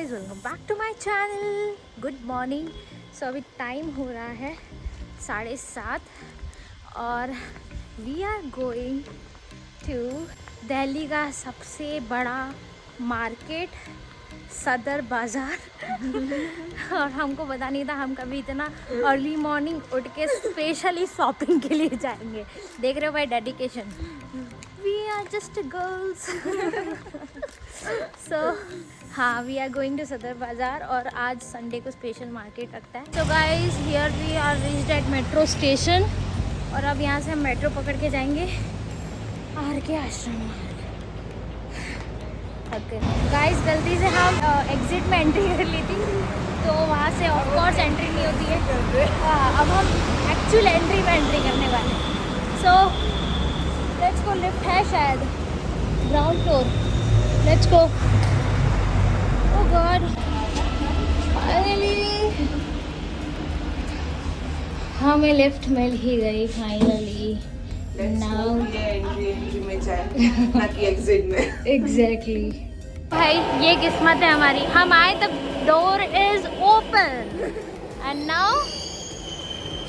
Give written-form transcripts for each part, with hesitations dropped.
Guys, welcome back to my channel. Good morning. So अभी time हो रहा है 7:30 और we are going to Delhi का सबसे बड़ा मार्केट, सदर बाज़ार। और हमको पता नहीं था हम कभी इतना अर्ली मॉर्निंग उठ के स्पेशली शॉपिंग के लिए जाएंगे। देख रहे हो भाई, dedication. We are just girls. So हाँ, वी आर गोइंग टू सदर बाज़ार और आज संडे को स्पेशल मार्केट रखता है। So guys, here we are reached at metro station और अब यहाँ से हम मेट्रो पकड़ के जाएंगे आर के आश्रम मार्ग। गाइज, गलती से हम एग्जिट में एंट्री कर ली थी, तो वहाँ से ऑफ कोर्स एंट्री नहीं होती है। अब हम एक्चुअल एंट्री में एंट्री करने वाले हैं। So let's go. लिफ्ट है शायद ground floor. Let's go. Oh God, finally हमें लिफ्ट मिल ही गई फाइनली। नाउ एंट्री में जाए ना कि एग्जिट में। एग्जैक्टली भाई, ये किस्मत है हमारी। हम आए तब door is open and now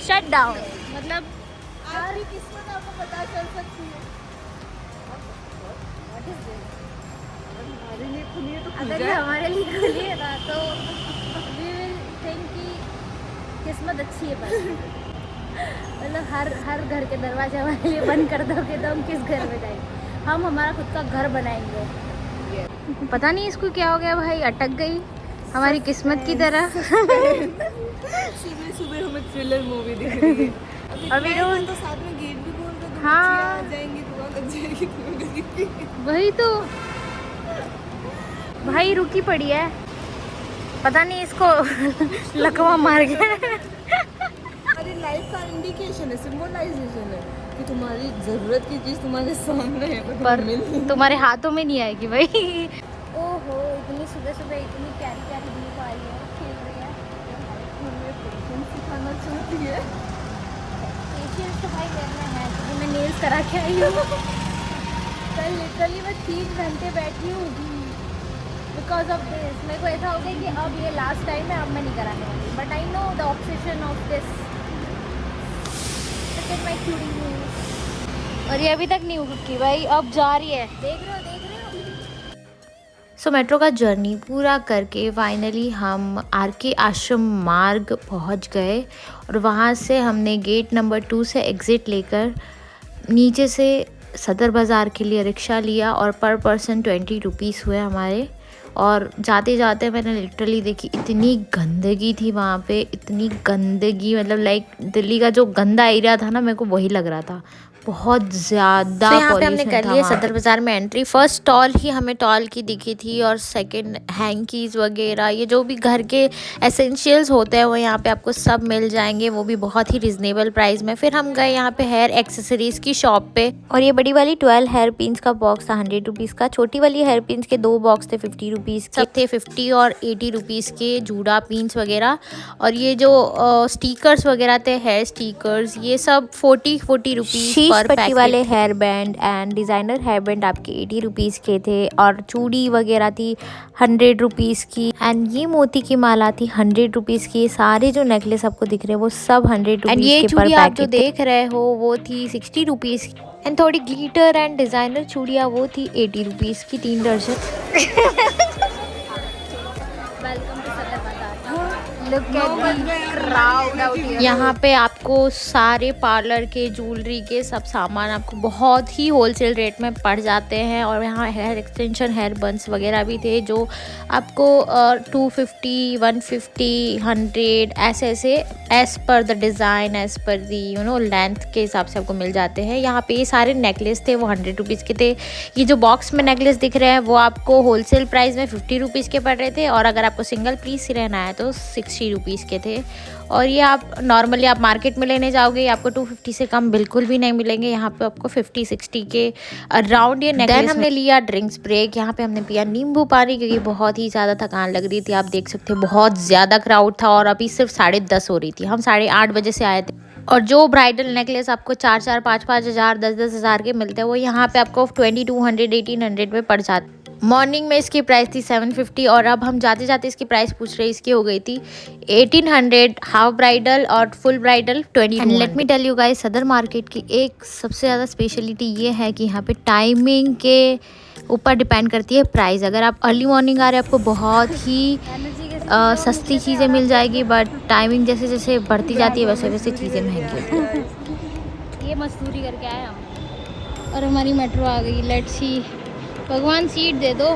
shut down. मतलब हमारी किस्मत आपको पता चल सकती है। हमारे लिए खुली है तो खुल अगर ये जाए। हमारे लिए खुली है ना तो वी विल थिंक कि किस्मत अच्छी है। पर मतलब हर घर के दरवाजे हमारे लिए बंद कर दोगे तो हम किस घर में जाएंगे? हम हमारा खुद का घर बनाएंगे। पता नहीं इसको क्या हो गया भाई, अटक गई हमारी किस्मत की तरह। सुबह सुबह हमें थ्रिलर मूवी दिख रही है। अभी रोज तो साथ में गेट भी खोल कर हाँ। आ जाएंगी, दुआ लग जाएगी तुम्हें। वही तो भाई, रुकी पड़ी है। पता नहीं इसको लकवा मार गया। हमारी लाइफ का इंडिकेशन है, सिंबलाइजेशन है कि तुम्हारी जरूरत की चीज तुम्हारे सामने है पर मिल तुम्हारे हाथों में नहीं आएगी भाई। ओहो, इतनी सुबह सुबह इतनी प्यारी प्यारी धूप आई है, खेल रही है। हमें पेशेंस सिखाना चाहती है। पेशेंस तो भाई करना है, क्योंकि मैं नेल्स करा के आई हूँ। कल लिटरली मैं 3 घंटे बैठी हूँ बिकॉज ऑफ दिस। मेरे को ऐसा हो गया कि अब ये लास्ट टाइम है, अब मैं नहीं कराने वाली। But I know the obsession of this. My cutie. और ये अभी तक नहीं रुकी भाई, अब जा रही है। देख रहे हो। सो मेट्रो का जर्नी पूरा करके फाइनली हम आर के आश्रम मार्ग पहुंच गए और वहां से हमने गेट नंबर 2 से एग्ज़िट लेकर नीचे से सदर बाज़ार के लिए रिक्शा लिया और पर पर्सन 20 रुपीज़ हुए हमारे। और जाते जाते मैंने लिटरली देखी, इतनी गंदगी थी वहाँ पे, इतनी गंदगी। मतलब लाइक दिल्ली का जो गंदा एरिया था ना, मेरे को वही लग रहा था। बहुत ज़्यादा यहाँ पे हमने कर लिया सदर बाज़ार में एंट्री। फर्स्ट स्टॉल ही हमें टॉल की दिखी थी और सेकंड हैंकीज़ वगैरह, ये जो भी घर के एसेंशियल्स होते हैं वो यहाँ पे आपको सब मिल जाएंगे, वो भी बहुत ही रिजनेबल प्राइस में। फिर हम गए यहाँ पे हेयर एक्सेसरीज़ की शॉप पे और ये बड़ी वाली 12 हेयर पिन्स का बॉक्स था 100 रुपीज़ का। छोटी वाली हेयर पिन्स के 2 बॉक्स थे 50 रुपीज़ के। सब थे 50 और 80 रुपीज़ के जूड़ा पिन्स वगैरह। और ये जो स्टिकर्स वगैरह थे, हेयर स्टिकर्स, ये सब 40 रुपीज़ पर पट्टी वाले hair band and designer hair band आपके 80 रुपीज़ के थे। और चूड़ी वगैरह थी 100 रुपीज़ की एंड ये मोती की माला थी 100 रुपीज़ की। सारे जो नेकलेस आपको दिख रहे हैं वो सब 100 रुपीज़ के पर पैकेट। आप जो देख रहे हो वो थी 60 रुपीज़ की एंड थोड़ी ग्लिटर एंड डिज़ाइनर चूड़ियाँ वो थी 80 रुपीज़ की, 3 दर्जन। वेलकम टू सदर बाज़ार। Look at the crowd out here. यहाँ पे आपको सारे पार्लर के, ज्वेलरी के सब सामान आपको बहुत ही होलसेल रेट में पड़ जाते हैं। और यहाँ हेयर एक्सटेंशन, हेयर बंस वगैरह भी थे जो आपको 250, 150, 100 ऐसे as per the design, as per the length के हिसाब से आपको मिल जाते हैं। यहाँ पे ये सारे नेकलेस थे वो 100 रुपीज़ के थे। ये जो बॉक्स में नेकलेस दिख रहे हैं वो आपको होलसेल प्राइस में 50 रुपीज़ के पड़ रहे थे और अगर आपको सिंगल पीस रहना है तो 60 रुपीज़ के थे। और ये आप नॉर्मली आप मार्केट में लेने जाओगे आपको 250 से कम बिल्कुल भी नहीं मिलेंगे। यहाँ पे आपको 50-60 के अराउंड ये नेकलेस। हमने लिया ड्रिंक्स ब्रेक। यहाँ पे हमने पिया नींबू पानी क्योंकि बहुत ही ज़्यादा थकान लग रही थी। आप देख सकते हो बहुत ज़्यादा क्राउड था और अभी सिर्फ 10:30 हो रही थी। हम 8:30 बजे से आए थे। और जो ब्राइडल नेकलेस आपको 4-4, 5-5 हज़ार, 10-10 हज़ार के मिलते हैं वो यहाँ पे आपको 2200, 1800 में पड़ जाते। मॉर्निंग में इसकी प्राइस थी 750 और अब हम जाते जाते इसकी प्राइस पूछ रहे हैं। इसकी हो गई थी 1800 हाफ ब्राइडल और full bridal 20। And let me tell you guys, Sadar market की एक सबसे ज़्यादा स्पेशलिटी ये है कि यहाँ पे टाइमिंग के ऊपर डिपेंड करती है प्राइस। अगर आप अर्ली मॉर्निंग आ रहे हैं आपको बहुत ही सस्ती चीज़ें मिल जाएगी, बट टाइमिंग जैसे जैसे बढ़ती जाती है वैसे वैसे चीज़ें महंगी होती हैं। ये मजदूरी करके आए हम और हमारी मेट्रो आ गई। लेट्स सी, भगवान सीट दे दो।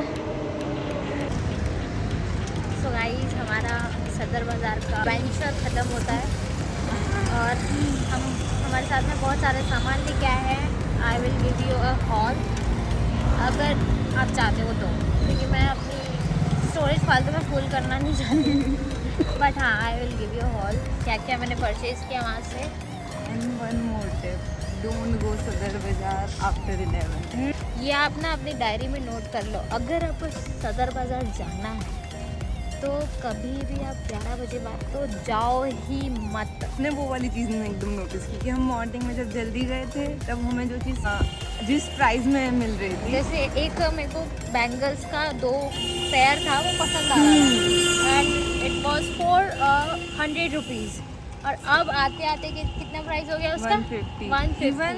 सो गाइस, हमारा सदर बाज़ार का वेंचर ख़त्म होता है और हम हमारे साथ में बहुत सारे सामान लेके आए हैं। I will give you a hall अगर आप चाहते हो तो, क्योंकि मैं अपनी स्टोरेज फालतू में फुल करना नहीं चाहती। बट हाँ, I will give U Haul क्या क्या मैंने परचेज़ किया वहाँ से। And one more tip, don't go सदर बाजार आफ्टर 11। ये आप ना अपनी डायरी में नोट कर लो। अगर आपको सदर बाज़ार जाना है तो कभी भी आप 11 बजे बाद तो जाओ ही मत। ने वो वाली चीज़ मैंने एकदम नोटिस की कि हम मॉर्निंग में जब जल्दी गए थे तब हमें जो चीज़ जिस प्राइस में मिल रही थी, जैसे एक मेरे को बैंगल्स का 2 पेयर था वो पसंद आ रहा था and it was for 100 rupees, और अब आते आते कितना प्राइस हो गया उसका 150। इवन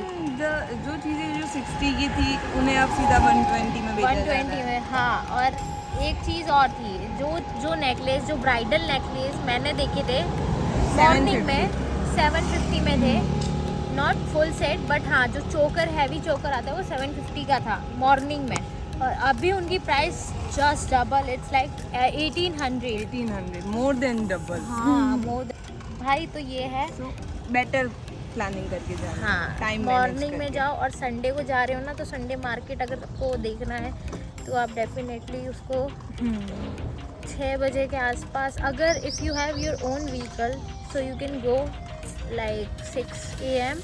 जो चीज़ें जो 60 की थी उन्हें अब सीधा 120 में बेचा जा रहा है। 120 में। हाँ, और एक चीज़ और थी, जो नेकलेस, जो ब्राइडल नेकलेस मैंने देखे थे मॉर्निंग में 750 में थे, नॉट फुल सेट बट हाँ जो चोकर, हैवी चोकर आता है वो 750 का था मॉर्निंग में, और अभी उनकी price just double, it's like 1800 more than double. हाँ, मोर भाई। तो ये है बेटर प्लानिंग करके जाना। हाँ, टाइम मॉर्निंग में जाओ और संडे को जा रहे हो ना तो संडे मार्केट अगर आपको देखना है तो आप डेफिनेटली उसको 6 बजे के आसपास, अगर if you have your own vehicle so you can go like 6 AM,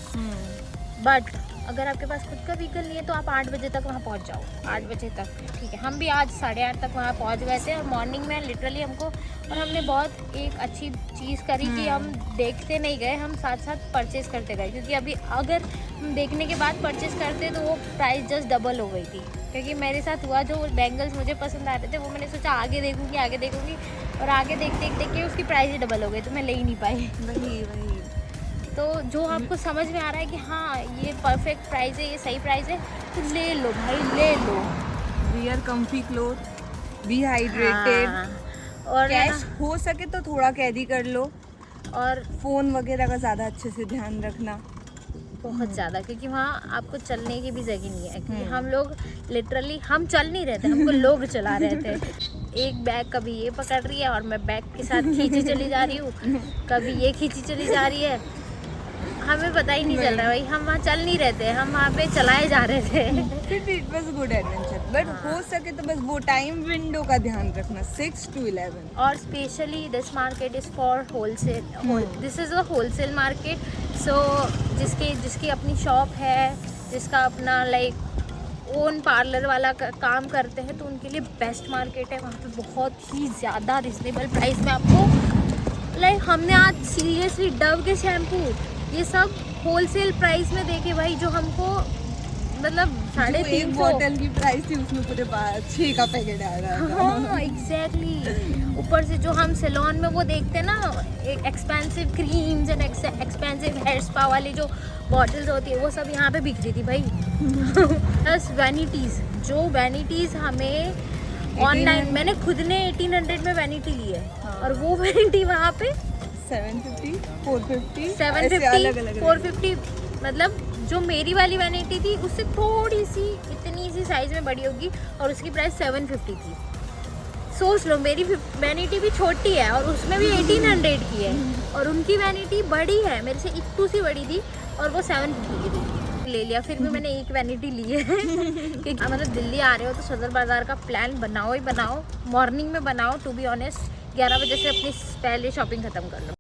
but अगर आपके पास खुद का व्हीकल नहीं है तो आप 8 बजे तक वहाँ पहुँच जाओ। 8 बजे तक ठीक है। हम भी आज 8:30 तक वहाँ पहुँच गए थे और मॉर्निंग में लिटरली हमको, और हमने बहुत एक अच्छी चीज़ करी कि हम देखते नहीं गए, हम साथ साथ परचेज़ करते गए, क्योंकि अभी अगर हम देखने के बाद परचेज़ करते तो वो प्राइस जस्ट डबल हो गई थी। क्योंकि मेरे साथ हुआ, जो बैंगल्स मुझे पसंद आ रहे थे वो मैंने सोचा आगे देखूँगी और आगे देख के उसकी प्राइस ही डबल हो गई, तो मैं ले ही नहीं पाई। वही तो जो आपको समझ में आ रहा है कि हाँ ये परफेक्ट प्राइस है, ये सही प्राइस है, तो ले लो भाई, ले लो। Wear comfy cloth, be hydrated. हाँ, और कैश हो सके तो थोड़ा कैरी कर लो, और फ़ोन वगैरह का ज़्यादा अच्छे से ध्यान रखना, बहुत ज़्यादा, क्योंकि वहाँ आपको चलने की भी जगह नहीं है। क्योंकि हम लोग लिटरली, हम चल नहीं रहे थे, हमको लोग चला रहे थे। एक बैग कभी ये पकड़ रही है और मैं बैग के साथ खींची चली जा रही हूँ, कभी ये खींची चली जा रही है, हमें पता ही नहीं चल रहा भाई। हम वहाँ चल नहीं रहे थे, हम वहाँ पे चलाए जा रहे थे। फिर it was good adventure, but हो सके तो बस वो टाइम विंडो का ध्यान रखना 6 to 11। और specially this market is for wholesale, this is a wholesale market. So जिसकी अपनी शॉप है, जिसका अपना लाइक ओन पार्लर वाला काम करते हैं, तो उनके लिए बेस्ट मार्केट है। वहाँ पे बहुत ही ज़्यादा रिजनेबल प्राइस में आपको, लाइक हमने आज सीरियसली डव के शैम्पू ये सब होलसेल प्राइस में देखे भाई, जो हमको मतलब 350 बॉटल की प्राइस थी उसमें पूरे 6 का पैकेट आ रहा है। हाँ एग्जैक्टली। ऊपर से जो हम सैलून में वो देखते हैं ना, expensive creams and expensive hair spa वाली जो बॉटल्स होती है वो सब यहाँ पे बिक रही थी भाई। प्लस वैनिटीज़, जो वैनिटीज़ हमें ऑनलाइन, मैंने खुद ने 1800 में वैनिटी ली है। हाँ। और वो वैनिटी वहाँ पे 750, 450, 750, 450, मतलब जो मेरी वाली वैनिटी थी उससे थोड़ी सी, इतनी सी साइज़ में बड़ी होगी, और उसकी प्राइस 750 थी। सोच लो, मेरी वैनिटी भी छोटी है और उसमें भी 1800 की है, और उनकी वैनिटी बड़ी है, मेरे से इतनी सी बड़ी थी और वो 750 की थी। ले लिया, फिर भी मैंने एक वैनिटी ली है। कि मतलब दिल्ली आ रहे हो तो सदर बाज़ार का प्लान बनाओ ही बनाओ, मॉर्निंग में बनाओ। टू बी ऑनेस्ट 11 बजे से अपनी पहले शॉपिंग ख़त्म कर लो।